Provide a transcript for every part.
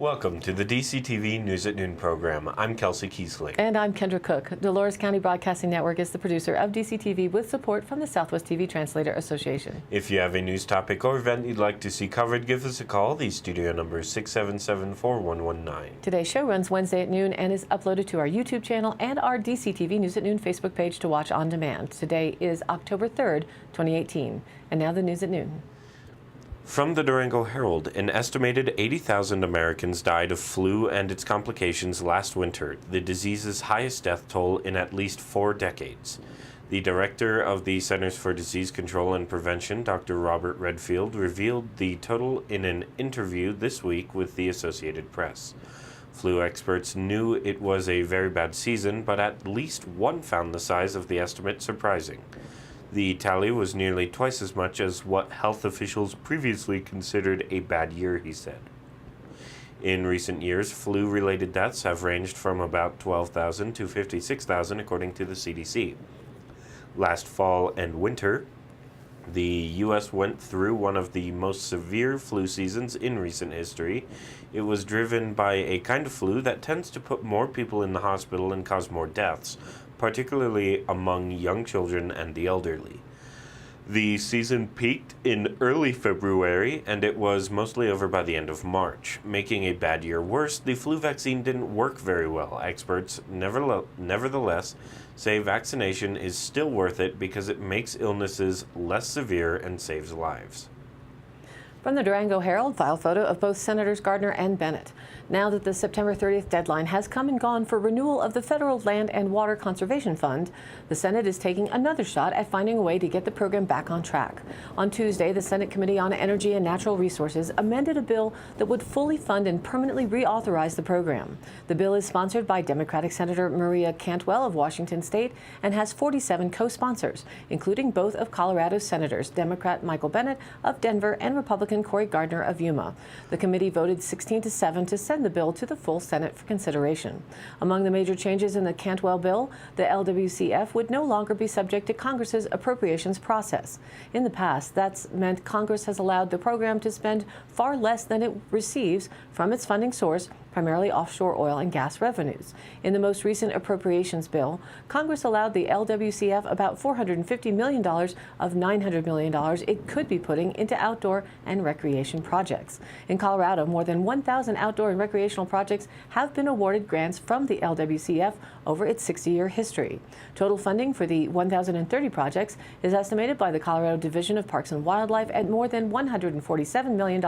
Welcome to the DCTV News at Noon program. I'm Kelsey Kiesling. And I'm Kendra Cook. Dolores County Broadcasting Network is the producer of DCTV with support from the Southwest TV Translator Association. If you have a news topic or event you'd like to see covered, give us a call. The studio number is 677-4119. Today's show runs Wednesday at noon and is uploaded to our YouTube channel and our DCTV News at Noon Facebook page to watch on demand. Today is October 3rd, 2018. And now the news at noon. From the Durango Herald, an estimated 80,000 Americans died of flu and its complications last winter, the disease's highest death toll in at least 4 decades. The director of the Centers for Disease Control and Prevention, Dr. Robert Redfield, revealed the total in an interview this week with the Associated Press. Flu experts knew it was a very bad season, but at least one found the size of the estimate surprising. The tally was nearly twice as much as what health officials previously considered a bad year, he said. In recent years, flu-related deaths have ranged from about 12,000 to 56,000, according to the CDC. Last fall and winter, the U.S. went through one of the most severe flu seasons in recent history. It was driven by a kind of flu that tends to put more people in the hospital and cause more deaths, particularly among young children and the elderly. The season peaked in early February, and it was mostly over by the end of March. Making a bad year worse, the flu vaccine didn't work very well. Experts nevertheless say vaccination is still worth it because it makes illnesses less severe and saves lives. From the Durango Herald, file photo of both Senators Gardner and Bennett. Now that the September 30th deadline has come and gone for renewal of the Federal Land and Water Conservation Fund, the Senate is taking another shot at finding a way to get the program back on track. On Tuesday, the Senate Committee on Energy and Natural Resources amended a bill that would fully fund and permanently reauthorize the program. The bill is sponsored by Democratic Senator Maria Cantwell of Washington State and has 47 co-sponsors, including both of Colorado's senators, Democrat Michael Bennet of Denver and Republican Cory Gardner of Yuma. The committee voted 16-7 to send the bill to the full Senate for consideration. Among the major changes in the Cantwell bill, the LWCF would no longer be subject to Congress's appropriations process. In the past, that's meant Congress has allowed the program to spend far less than it receives from its funding source, primarily offshore oil and gas revenues. In the most recent appropriations bill, Congress allowed the LWCF about $450 million of $900 million it could be putting into outdoor and recreation projects. In Colorado, more than 1,000 outdoor and recreational projects have been awarded grants from the LWCF over its 60-year history. Total funding for the 1,030 projects is estimated by the Colorado Division of Parks and Wildlife at more than $147 million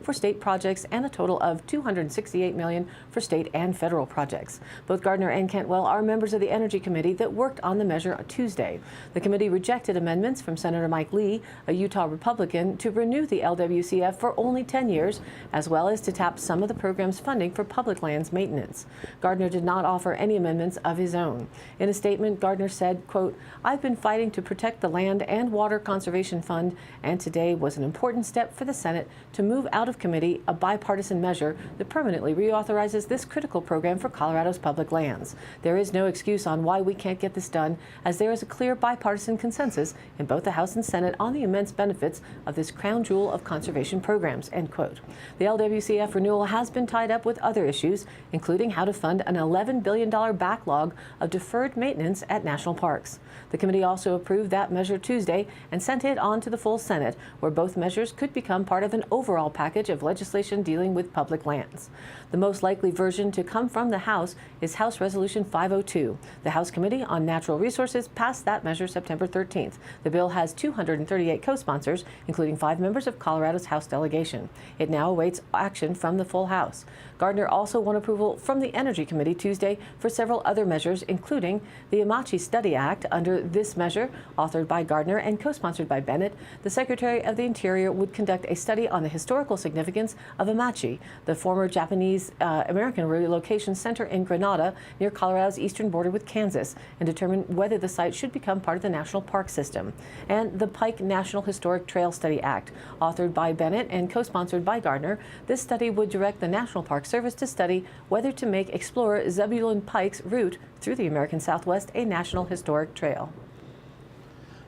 for state projects and a total of $268 million for state and federal projects. Both Gardner and Cantwell are members of the Energy Committee that worked on the measure on Tuesday. The committee rejected amendments from Senator Mike Lee, a Utah Republican, to renew the LWCF for only 10 years, as well as to tap some of the program's funding for public lands maintenance. Gardner did not offer any amendments of his own. In a statement, Gardner said, quote, "I've been fighting to protect the Land and Water Conservation Fund, and today was an important step for the Senate to move out of committee a bipartisan measure that permanently reauthorizes this critical program for Colorado's public lands. There is no excuse on why we can't get this done, as there is a clear bipartisan consensus in both the House and Senate on the immense benefits of this crown jewel of conservation programs," end quote. The LWCF renewal has been tied up with other issues, including how to fund an $11 billion backlog of deferred maintenance at national parks. The committee also approved that measure Tuesday and sent it on to the full Senate, where both measures could become part of an overall package of legislation dealing with public lands. The most likely version to come from the House is House Resolution 502. The House Committee on Natural Resources passed that measure September 13th. The bill has 238 co-sponsors, including 5 members of Colorado's House delegation. It now awaits action from the full House. Gardner also won approval from the Energy Committee Tuesday for several other measures, including the Amachi Study Act. Under this measure, authored by Gardner and co-sponsored by Bennett, the Secretary of the Interior would conduct a study on the historical significance of Amachi, the former Japanese American relocation center in Grenada near Colorado's eastern border with Kansas, and determine whether the site should become part of the national park system. And the Pike National Historic Trail Study Act, authored by Bennett and co-sponsored by Gardner. This study would direct the National Park Service to study whether to make explorer Zebulon Pike's route through the American Southwest a National Historic Trail.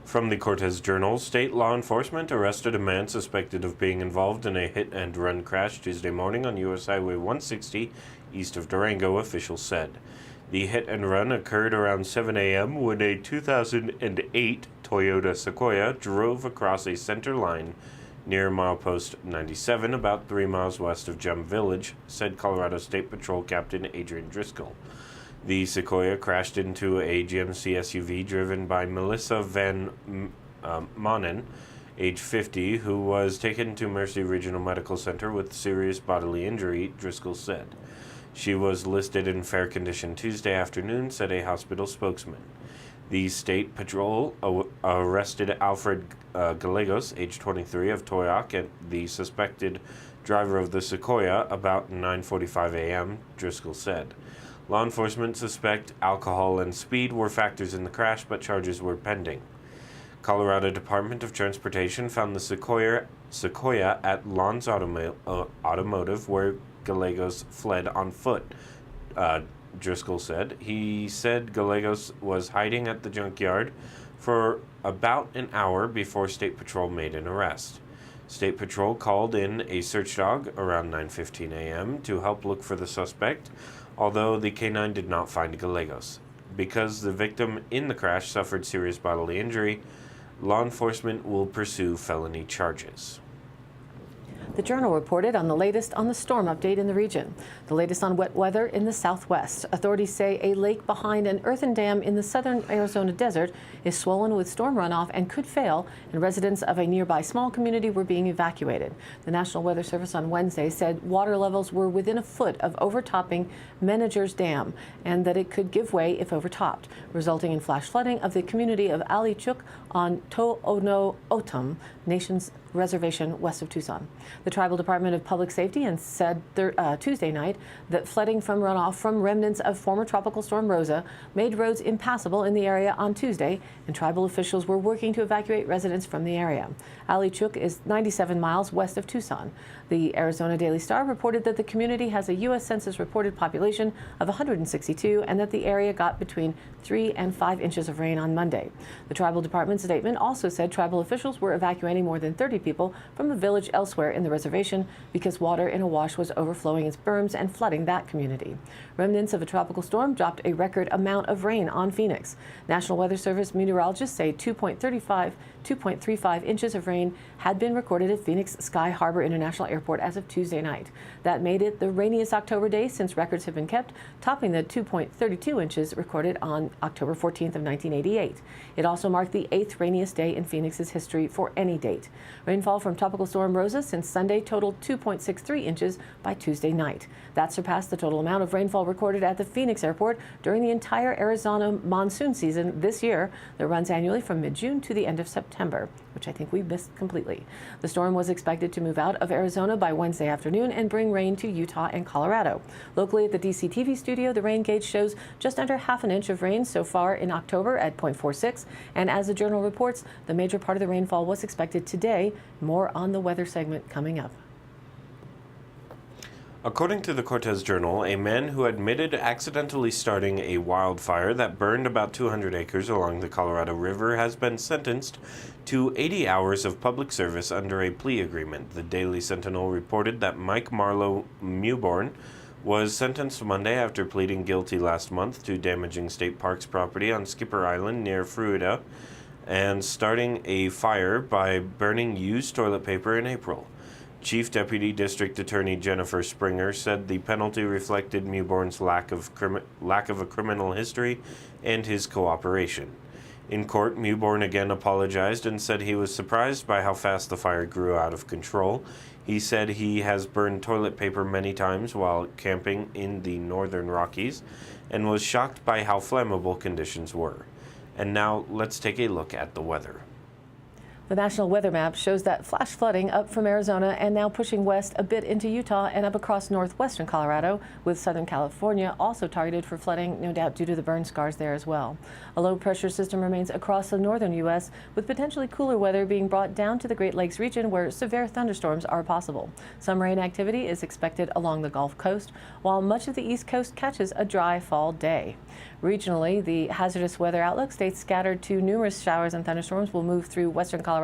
From the Cortez Journal, state law enforcement arrested a man suspected of being involved in a hit-and-run crash Tuesday morning on U.S. Highway 160 east of Durango, officials said. The hit-and-run occurred around 7 a.m. when a 2008 Toyota Sequoia drove across a center line near milepost 97, about 3 miles west of Gem Village, said Colorado State Patrol Captain Adrian Driscoll. The Sequoia crashed into a GMC SUV driven by Melissa Van Manen, age 50, who was taken to Mercy Regional Medical Center with serious bodily injury, Driscoll said. She was listed in fair condition Tuesday afternoon, said a hospital spokesman. The state patrol arrested Alfred Gallegos, age 23, of Toyoak, and the suspected driver of the Sequoia, about 9:45 a.m., Driscoll said. Law enforcement suspect alcohol and speed were factors in the crash, but charges were pending. Colorado Department of Transportation found the Sequoia at Lons Automotive, where Gallegos fled on foot, Driscoll said. He said Gallegos was hiding at the junkyard for about an hour before State Patrol made an arrest. State Patrol called in a search dog around 9:15 a.m. to help look for the suspect, although the canine did not find Gallegos. Because the victim in the crash suffered serious bodily injury, law enforcement will pursue felony charges. The Journal reported on the latest on the storm update in the region. The latest on wet weather in the southwest. Authorities say a lake behind an earthen dam in the southern Arizona desert is swollen with storm runoff and could fail, and residents of a nearby small community were being evacuated. The National Weather Service on Wednesday said water levels were within a foot of overtopping Menagers Dam and that it could give way if overtopped, resulting in flash flooding of the community of Ali Chuk on To'ono O'odham Nation's reservation west of Tucson. The Tribal Department of Public Safety said Tuesday night that flooding from runoff from remnants of former Tropical Storm Rosa made roads impassable in the area on Tuesday, and tribal officials were working to evacuate residents from the area. Ali Chuk is 97 miles west of Tucson. The Arizona Daily Star reported that the community has a U.S. Census reported population of 162 and that the area got between 3 and 5 inches of rain on Monday. The Tribal Department's statement also said tribal officials were evacuating more than 30 people from a village elsewhere in the reservation because water in a wash was overflowing its berms and flooding that community. Remnants of a tropical storm dropped a record amount of rain on Phoenix. National Weather Service meteorologists say 2.35 inches of rain had been recorded at Phoenix Sky Harbor International Airport as of Tuesday night. That made it the rainiest October day since records have been kept, topping the 2.32 inches recorded on October 14th of 1988. It also marked the 8th rainiest day in Phoenix's history for any date. Rainfall from Tropical Storm Rosa since Sunday totaled 2.63 inches by Tuesday night. That surpassed the total amount of rainfall recorded at the Phoenix airport during the entire Arizona monsoon season this year that runs annually from mid-June to the end of September, which I think we missed completely. The storm was expected to move out of Arizona by Wednesday afternoon and bring rain to Utah and Colorado. Locally at the DC TV studio, the rain gauge shows just under half an inch of rain so far in October at 0.46, and as the Journal reports, the major part of the rainfall was expected today. More on the weather segment coming up. According to the Cortez Journal, a man who admitted accidentally starting a wildfire that burned about 200 acres along the Colorado River has been sentenced to 80 hours of public service under a plea agreement. The Daily Sentinel reported that Mike Marlowe Mewborn was sentenced Monday after pleading guilty last month to damaging state parks property on Skipper Island near Fruita and starting a fire by burning used toilet paper in April. Chief Deputy District Attorney Jennifer Springer said the penalty reflected Mewborn's lack of a criminal history and his cooperation. In court, Mewborn again apologized and said he was surprised by how fast the fire grew out of control. He said he has burned toilet paper many times while camping in the northern Rockies and was shocked by how flammable conditions were. And now let's take a look at the weather. The National Weather Map shows that flash flooding up from Arizona and now pushing west a bit into Utah and up across northwestern Colorado, with southern California also targeted for flooding, no doubt due to the burn scars there as well. A low pressure system remains across the northern U.S., with potentially cooler weather being brought down to the Great Lakes region where severe thunderstorms are possible. Some rain activity is expected along the Gulf Coast, while much of the East Coast catches a dry fall day. Regionally, the hazardous weather outlook states scattered to numerous showers and thunderstorms will move through western Colorado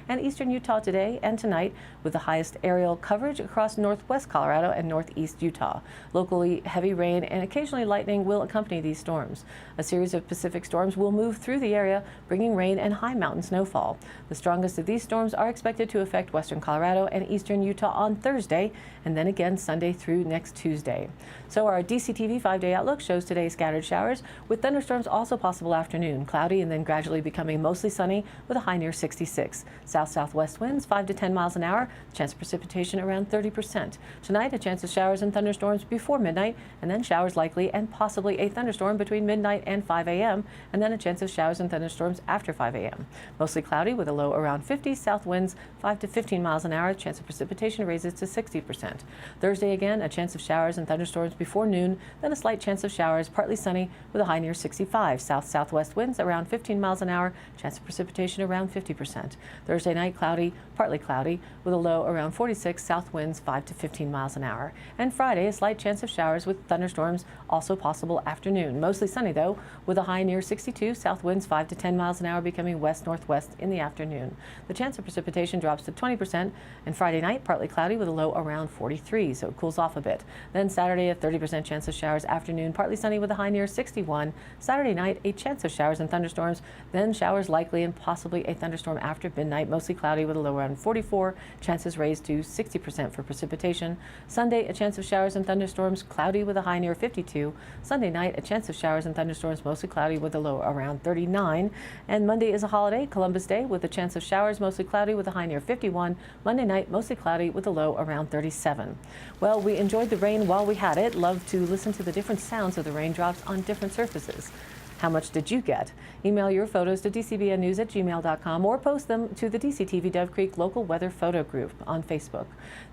and eastern Utah today and tonight, with the highest aerial coverage across northwest Colorado and northeast Utah. Locally, heavy rain and occasionally lightning will accompany these storms. A series of Pacific storms will move through the area, bringing rain and high mountain snowfall. The strongest of these storms are expected to affect western Colorado and eastern Utah on Thursday, and then again Sunday through next Tuesday. So our DCTV 5-day outlook shows today scattered showers, with thunderstorms also possible afternoon, cloudy and then gradually becoming mostly sunny with a high near 66. South-southwest winds 5 to 10 miles an hour, chance of precipitation around 30%. Tonight, a chance of showers and thunderstorms before midnight, and then showers likely and possibly a thunderstorm between midnight and 5 a.m., and then a chance of showers and thunderstorms after 5 a.m. Mostly cloudy with a low around 50, south winds 5 to 15 miles an hour, chance of precipitation raises to 60%. Thursday again, a chance of showers and thunderstorms before noon, then a slight chance of showers, partly sunny with a high near 65. South-southwest winds around 15 miles an hour, chance of precipitation around 50%. Thursday night, cloudy, partly cloudy, with a low around 46, south winds 5 to 15 miles an hour. And Friday, a slight chance of showers with thunderstorms also possible afternoon. Mostly sunny though, with a high near 62, south winds 5 to 10 miles an hour becoming west-northwest in the afternoon. The chance of precipitation drops to 20%, and Friday night, partly cloudy with a low around 43, so it cools off a bit. Then Saturday, a 30% chance of showers afternoon, partly sunny with a high near 61. Saturday night, a chance of showers and thunderstorms, then showers likely and possibly a thunderstorm after midnight, mostly cloudy with a low around 44, chances raised to 60% for precipitation. Sunday, a chance of showers and thunderstorms, cloudy with a high near 52. Sunday night, a chance of showers and thunderstorms, mostly cloudy with a low around 39. And Monday is a holiday, Columbus Day, with a chance of showers, mostly cloudy with a high near 51. Monday night, mostly cloudy with a low around 37. Well, we enjoyed the rain while we had it. Love to listen to the different sounds of the raindrops on different surfaces. How much did you get? Email your photos to dcbnnews@gmail.com or post them to the DCTV Dove Creek Local Weather Photo Group on Facebook.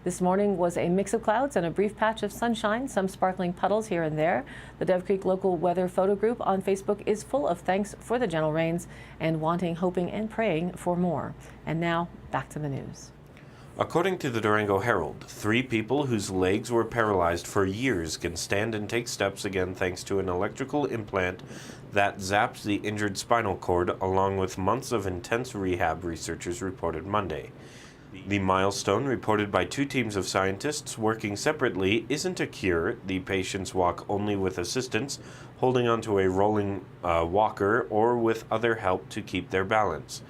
This morning was a mix of clouds and a brief patch of sunshine, some sparkling puddles here and there. The Dove Creek Local Weather Photo Group on Facebook is full of thanks for the gentle rains and wanting, hoping, and praying for more. And now, back to the news. According to the Durango Herald, 3 people whose legs were paralyzed for years can stand and take steps again thanks to an electrical implant that zaps the injured spinal cord, along with months of intense rehab, researchers reported Monday. The milestone, reported by 2 teams of scientists working separately, isn't a cure. The patients walk only with assistance, holding onto a rolling walker or with other help to keep their balance.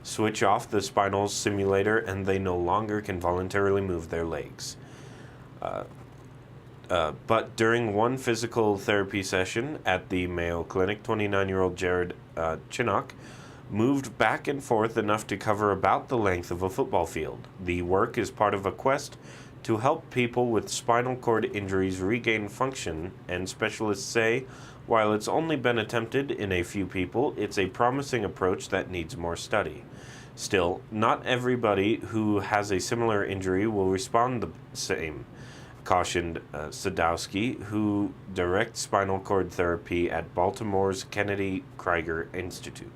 Switch off the spinal simulator and they no longer can voluntarily move their legs. But during one physical therapy session at the Mayo Clinic, 29-year-old Jared Chinock moved back and forth enough to cover about the length of a football field. The work is part of a quest to help people with spinal cord injuries regain function, and specialists say, while it's only been attempted in a few people, it's a promising approach that needs more study. Still, not everybody who has a similar injury will respond the same, cautioned Sadowski, who directs spinal cord therapy at Baltimore's Kennedy Krieger Institute.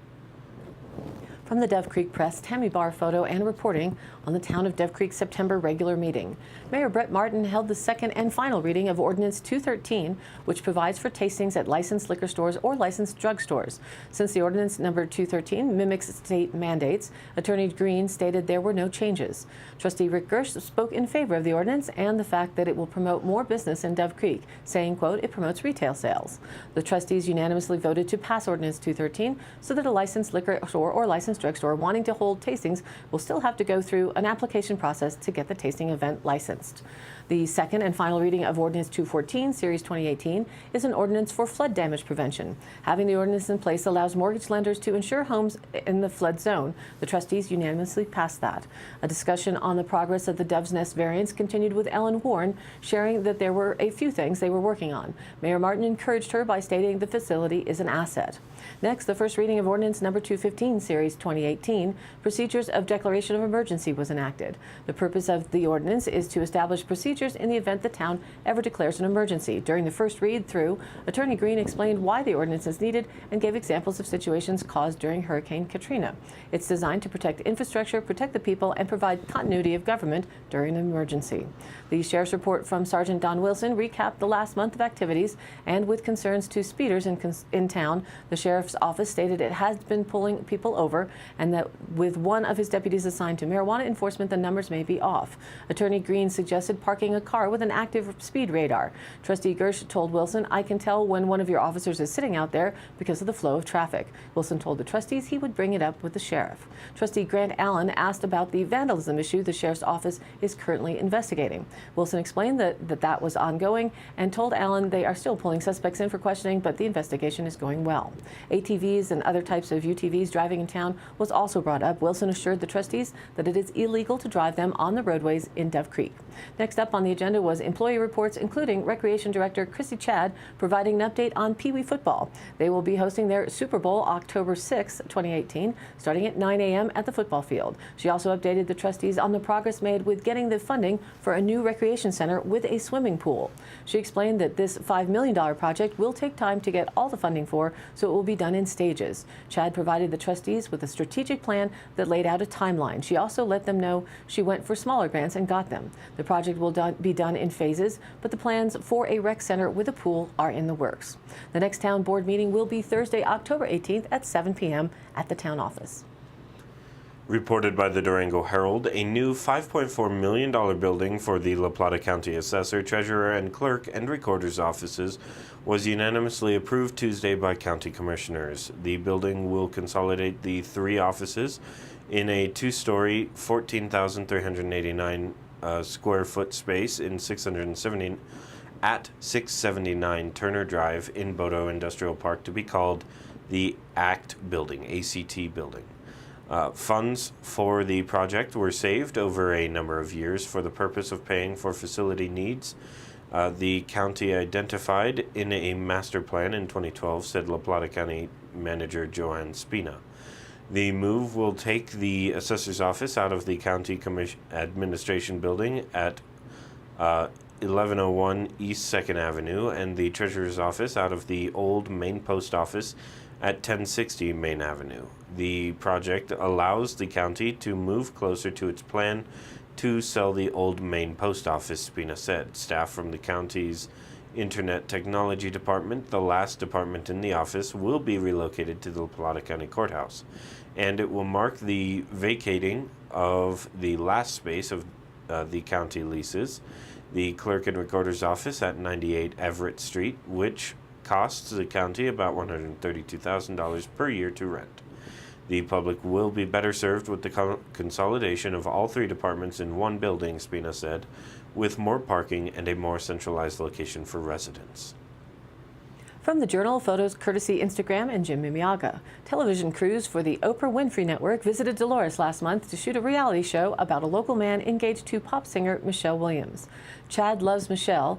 From the Dove Creek Press, Tammy Barr photo and reporting on the Town of Dove Creek September regular meeting. Mayor Brett Martin held the second and final reading of Ordinance 213, which provides for tastings at licensed liquor stores or licensed drugstores. Since the ordinance number 213 mimics state mandates, Attorney Green stated there were no changes. Trustee Rick Gersh spoke in favor of the ordinance and the fact that it will promote more business in Dove Creek, saying, quote, it promotes retail sales. The trustees unanimously voted to pass Ordinance 213 so that a licensed liquor store or licensed drugstore wanting to hold tastings will still have to go through an application process to get the tasting event licensed. The second and final reading of Ordinance 214, Series 2018, is an ordinance for flood damage prevention. Having the ordinance in place allows mortgage lenders to insure homes in the flood zone. The trustees unanimously passed that. A discussion on the progress of the Dove's Nest variance continued with Ellen Warren, sharing that there were a few things they were working on. Mayor Martin encouraged her by stating the facility is an asset. Next, the first reading of Ordinance number 215, Series 2018, procedures of declaration of emergency was enacted. The purpose of the ordinance is to establish procedures in the event the town ever declares an emergency. During the first read-through, Attorney Green explained why the ordinance is needed and gave examples of situations caused during Hurricane Katrina. It's designed to protect infrastructure, protect the people, and provide continuity of government during an emergency. The sheriff's report from Sergeant Don Wilson recapped the last month of activities, and with concerns to speeders in town, the sheriff's office stated it has been pulling people over, and that with one of his deputies assigned to marijuana enforcement, the numbers may be off. Attorney Green suggested parking a car with an active speed radar. Trustee Gersh told Wilson, "I can tell when one of your officers is sitting out there because of the flow of traffic." Wilson told the trustees he would bring it up with the sheriff. Trustee Grant Allen asked about the vandalism issue the sheriff's office is currently investigating. Wilson explained that was ongoing and told Allen they are still pulling suspects in for questioning, but the investigation is going well. ATVs and other types of UTVs driving in town was also brought up. Wilson assured the trustees that it is illegal to drive them on the roadways in Dove Creek. Next up on the agenda was employee reports, including Recreation Director Chrissy Chad providing an update on Pee Wee football. They will be hosting their Super Bowl October 6, 2018, starting at 9 a.m. at the football field. She also updated the trustees on the progress made with getting the funding for a new recreation center with a swimming pool. She explained that this $5 million project will take time to get all the funding for, so it will be done in stages. Chad provided the trustees with a strategic plan that laid out a timeline. She also let them know she went for smaller grants and got them. The project will be done in phases, but the plans for a rec center with a pool are in the works. The next town board meeting will be Thursday, October 18th at 7 p.m. at the town office. Reported by the Durango Herald, a new $5.4 million building for the La Plata County Assessor, Treasurer, and Clerk and Recorder's offices was unanimously approved Tuesday by County Commissioners. The building will consolidate the three offices in a two-story, 14,389 square foot space in 679 Turner Drive in Bodo Industrial Park, to be called the ACT Building, ACT Building. Funds for the project were saved over a number of years for the purpose of paying for facility needs. The county identified in a master plan in 2012, said La Plata County Manager Joanne Spina. The move will take the assessor's office out of the county administration building at 1101 East 2nd Avenue and the treasurer's office out of the old main post office at 1060 Main Avenue. The project allows the county to move closer to its plan to sell the old main post office, Spina said. Staff from the county's Internet Technology Department, the last department in the office, will be relocated to the La Plata County Courthouse, and it will mark the vacating of the last space of the county leases, the Clerk and Recorder's office at 98 Everett Street, which costs the county about $132,000 per year to rent. The public will be better served with the consolidation of all three departments in one building, Spina said, with more parking and a more centralized location for residents. From the Journal, photos courtesy Instagram and Jim Mimiaga. Television crews for the Oprah Winfrey Network visited Dolores last month to shoot a reality show about a local man engaged to pop singer Michelle Williams. Chad Loves Michelle,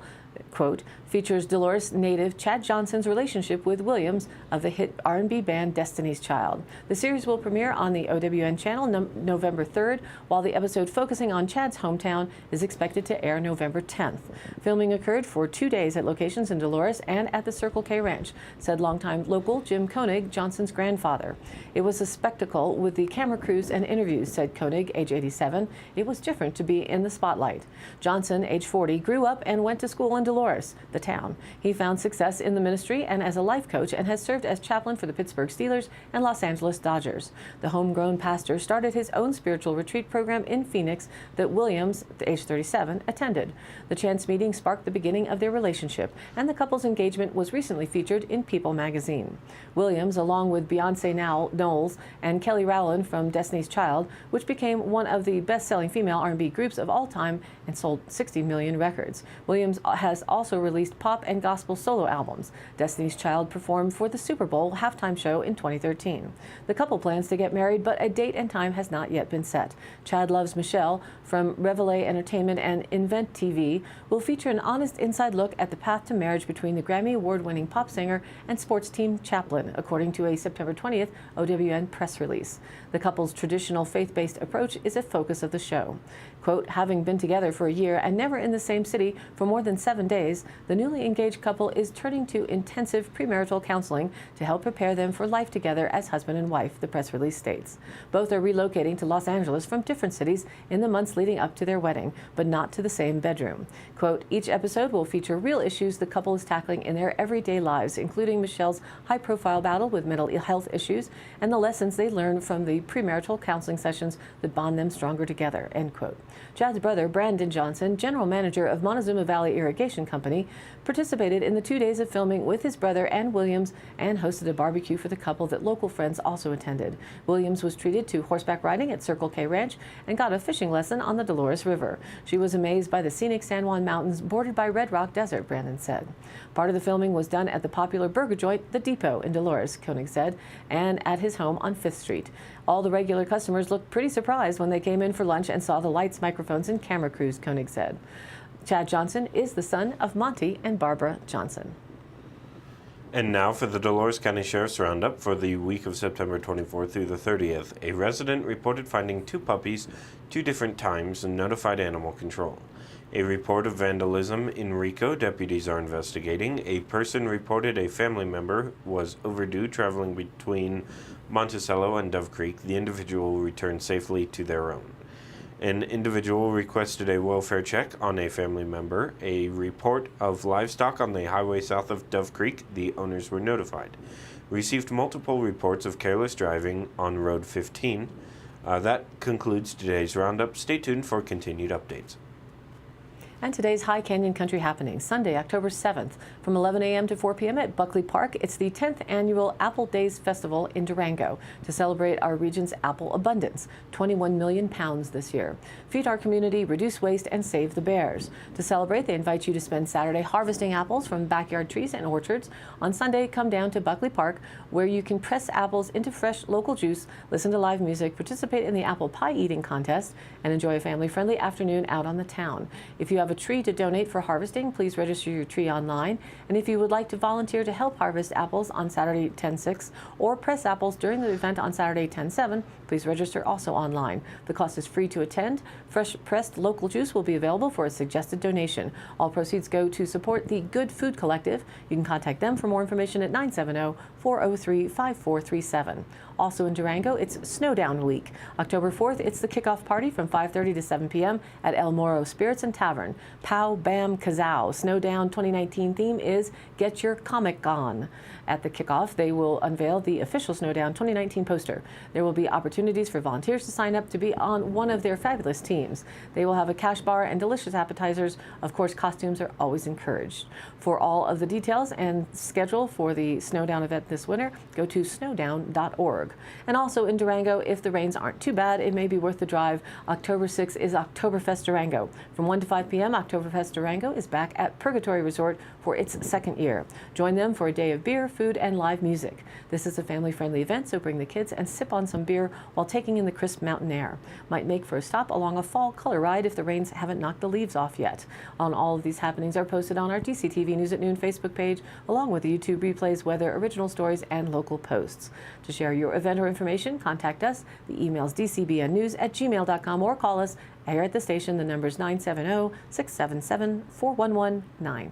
quote, features Dolores native Chad Johnson's relationship with Williams of the hit R&B band Destiny's Child. The series will premiere on the OWN channel November 3rd, while the episode focusing on Chad's hometown is expected to air November 10th. Filming occurred for 2 days at locations in Dolores and at the Circle K Ranch, said longtime local Jim Koenig, Johnson's grandfather. It was a spectacle with the camera crews and interviews, said Koenig, age 87. It was different to be in the spotlight. Johnson, age 40, grew up and went to school in Dolores, the town. He found success in the ministry and as a life coach and has served as chaplain for the Pittsburgh Steelers and Los Angeles Dodgers. The homegrown pastor started his own spiritual retreat program in Phoenix that Williams, age 37, attended. The chance meeting sparked the beginning of their relationship, and the couple's engagement was recently featured in People magazine. Williams, along with Beyonce Knowles and Kelly Rowland from Destiny's Child, which became one of the best-selling female R&B groups of all time and sold 60 million records. Williams has BTS also released pop and gospel solo albums. Destiny's Child performed for the Super Bowl halftime show in 2013. The couple plans to get married, but a date and time has not yet been set. Chad Loves Michelle from Reveille Entertainment and Invent TV will feature an honest inside look at the path to marriage between the Grammy Award-winning pop singer and sports team chaplain, according to a September 20th OWN press release. The couple's traditional faith-based approach is a focus of the show. Quote, having been together for a year and never in the same city for more than 7 days, the newly engaged couple is turning to intensive premarital counseling to help prepare them for life together as husband and wife, the press release states. Both are relocating to Los Angeles from different cities in the months leading up to their wedding, but not to the same bedroom. Quote, each episode will feature real issues the couple is tackling in their everyday lives, including Michelle's high-profile battle with mental health issues and the lessons they learned from the premarital counseling sessions that bond them stronger together, end quote. Chad's brother, Brandon Johnson, general manager of Montezuma Valley Irrigation Company, participated in the 2 days of filming with his brother and Williams and hosted a barbecue for the couple that local friends also attended. Williams was treated to horseback riding at Circle K Ranch and got a fishing lesson on the Dolores River. She was amazed by the scenic San Juan Mountains bordered by Red Rock Desert, Brandon said. Part of the filming was done at the popular burger joint, The Depot, in Dolores, Koenig said, and at his home on 5th Street. All the regular customers looked pretty surprised when they came in for lunch and saw the lights, microphones, and camera crews, Koenig said. Chad Johnson is the son of Monty and Barbara Johnson. And now for the Dolores County Sheriff's Roundup for the week of September 24th through the 30th. A resident reported finding 2 puppies 2 different times and notified animal control. A report of vandalism in Rico, deputies are investigating. A person reported a family member was overdue traveling between Monticello and Dove Creek. The individual returned safely to their own. An individual requested a welfare check on a family member. A report of livestock on the highway south of Dove Creek. The owners were notified. Received multiple reports of careless driving on Road 15. That concludes today's roundup. Stay tuned for continued updates. And today's High Canyon Country happenings, Sunday, October 7th, from 11 a.m. to 4 p.m. at Buckley Park. It's the 10th annual Apple Days Festival in Durango to celebrate our region's apple abundance, 21 million pounds this year. Feed our community, reduce waste, and save the bears. To celebrate, they invite you to spend Saturday harvesting apples from backyard trees and orchards. On Sunday, come down to Buckley Park, where you can press apples into fresh local juice, listen to live music, participate in the apple pie eating contest, and enjoy a family-friendly afternoon out on the town. If you have a tree to donate for harvesting, please register your tree online. And if you would like to volunteer to help harvest apples on Saturday 10/6 or press apples during the event on Saturday 10/7, please register also online. The cost is free to attend. Fresh pressed local juice will be available for a suggested donation. All proceeds go to support the Good Food Collective. You can contact them for more information at 970-403-5437. Also in Durango, it's Snowdown Week. October 4th, it's the kickoff party from 5:30 to 7 p.m. at El Moro Spirits and Tavern. Pow, Bam, Kazow. Snowdown 2019 theme is Get Your Comic On. At the kickoff, they will unveil the official Snowdown 2019 poster. There will be opportunities for volunteers to sign up to be on one of their fabulous teams. They will have a cash bar and delicious appetizers. Of course, costumes are always encouraged. For all of the details and schedule for the Snowdown event this winter, go to snowdown.org. And also in Durango, if the rains aren't too bad, it may be worth the drive. October 6th is Oktoberfest Durango. From 1 to 5 p.m., Oktoberfest Durango is back at Purgatory Resort for its 2nd year. Join them for a day of beer, food, and live music. This is a family-friendly event, so bring the kids and sip on some beer while taking in the crisp mountain air. Might make for a stop along a fall color ride if the rains haven't knocked the leaves off yet. All of these happenings are posted on our DCTV News at Noon Facebook page, along with the YouTube replays, weather, original stories, and local posts. To share your event or information, contact us. The email is dcbnnews@gmail.com or call us here at the station. The number is 970-677-4119.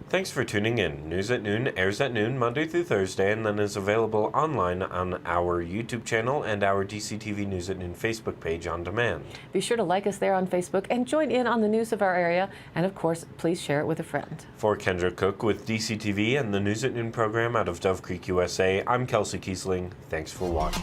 Thanks for tuning in. News at Noon airs at noon Monday through Thursday and then is available online on our YouTube channel and our DCTV News at Noon Facebook page on demand. Be sure to like us there on Facebook and join in on the news of our area. And of course, please share it with a friend. For Kendra Cook with DCTV and the News at Noon program out of Dove Creek, USA, I'm Kelsey Kiesling. Thanks for watching.